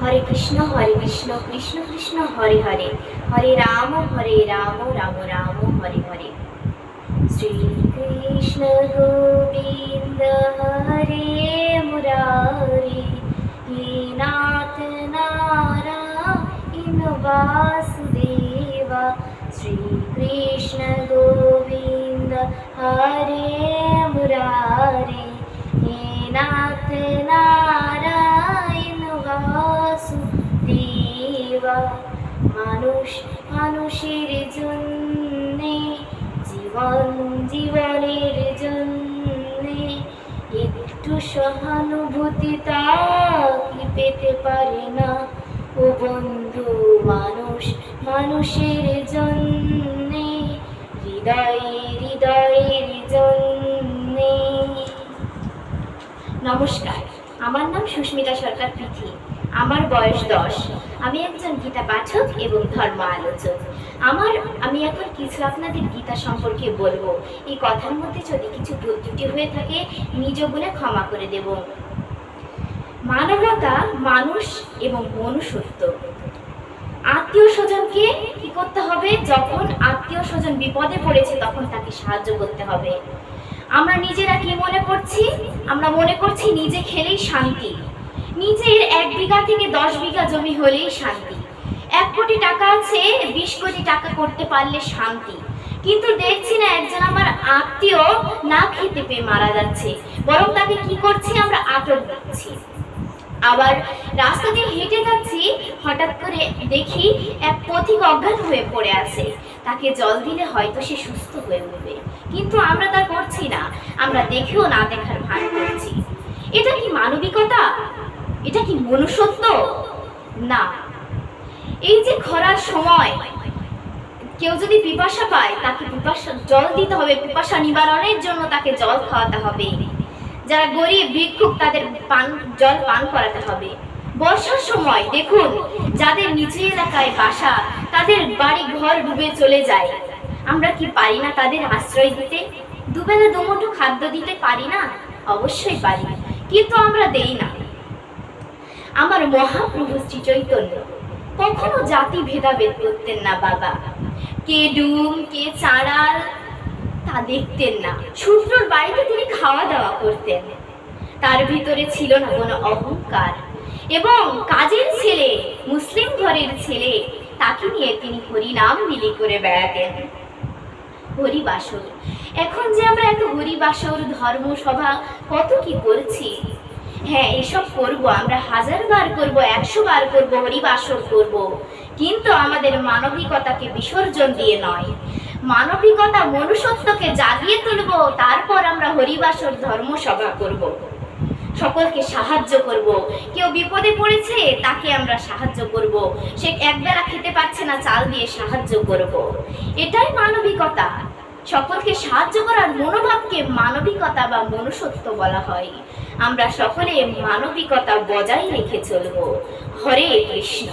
কৃষ্ণ কৃষ্ণ কৃষ্ণ হরে হরে, হরে রাম রাম রাম হরে হরে। শ্রীকৃষ্ণ গোবিন্দ হরে মুরারি, হে নাথ নারায়ণ বাসুদেবা। শ্রীকৃষ্ণ গোবিন্দ হরে মুরারি, হে নাথ নারায়ণ বাসুদেবা। মানুষের জন্যে, জীবনের জন্যে একটু সহানুভূতি তা কি পেতে পারে না ও বন্ধু। মানুষের জন্যে, হৃদয়ের জন্যে। নমস্কার, আমার নাম সুস্মিতা সরকার পৃথি। আমার বয়স 10। আমি একজন গীতা পাঠক এবং ধর্ম আলোচক। আমি এখন কিছু আপনাদের গীতা সম্পর্কে বলবো। এই কথার মধ্যে যদি কিছু ভুল ত্রুটি হয়ে থাকে নিজ বলে ক্ষমা করে দেব। মানবতা, মানুষ এবং মনুষ্যত্ব। আত্মীয় স্বজনকে কি করতে হবে? যখন আত্মীয় স্বজন বিপদে পড়েছে তখন তাকে সাহায্য করতে হবে। আমরা নিজেরা কি মনে করছি? আমরা মনে করছি নিজে খেলেই শান্তি, নিজের 1 বিঘা থেকে 10 বিঘা জমি হলেই শান্তি, 1 কোটি টাকা আছে 20 কোটি টাকা করতে পারলে শান্তি। কিন্তু দেখছি না একজন আমার আত্মীয় না খেতে পেয়ে মারা যাচ্ছে, বরং তাকে কি করছি? আমরা আটক দিচ্ছি। আবার রাস্তা দিয়ে হেঁটে যাচ্ছি, হঠাৎ করে দেখি এক পথিক অজ্ঞান হয়ে পড়ে আছে, তাকে জল দিলে হয়তো সে সুস্থ হয়ে উঠবে, কিন্তু আমরা তা করছি না। আমরা দেখেও না দেখার ভান করছি। এটা কি মানবিকতা? এটা কি মনুষ্যত্ব? না। এই যে খরার সময় কেউ যদি পিপাসা পায় তাকে জল দিতে হবে, পিপাসা নিবারণের জন্য তাকে জল খাওয়াতে হবে। যারা গরিব ভিক্ষুক তাদের জল পান করাতে হবে। বর্ষার সময় দেখুন, যাদের নিচু এলাকায় বাসা তাদের বাড়ি ঘর ডুবে চলে যায়। আমরা কি পারি না তাদের আশ্রয় দিতে? দুবেলা দুমুঠো খাদ্য দিতে পারি না? অবশ্যই পারি, কিন্তু আমরা দেই না। আমার মহাপ্রভু শ্রী চৈতন্য কখনো জাতি ভেদাভেদ করতেন না বাবা। কে ডুম কে চাঁড়াল তা দেখতেন না। শূদ্রর বাড়িতে তিনি খাওয়া দাওয়া করতেন। তার ভিতরে ছিল না কোনো অহংকার। এবং কাজের ছেলে, মুসলিম ঘরের ছেলে, তাকে নিয়ে তিনি হরিনাম বিলি করে বেড়াতেন। হরিবাসর। এখন যে আমরা এত হরিবাসর, ধর্মসভা কত কি করছি। হ্যাঁ, এসব করবো, আমরা 1000 বার করবো, 100 বার করবো, হরিবাসর করবো, কিন্তু আমাদের মানবিকতাকে বিসর্জন দিয়ে নয়। মানবিকতা, মনুষ্যত্বকে জাগিয়ে তুলবো, তারপর আমরা হরিবাসর, ধর্মসভা করব। সকলকে সাহায্য করব। কেউ বিপদে পড়েছে তাকে আমরা সাহায্য করব। সে একবেলা খেতে পারছে না, চাল দিয়ে সাহায্য করব। এটাই মানবিকতা। সকলকে সাহায্য করার মনোভাবকে মানবিকতা বা মনুষ্যত্ব বলা হয়। আমরা সকলে মানবিকতা বজায় রেখে চলব। হরে কৃষ্ণ।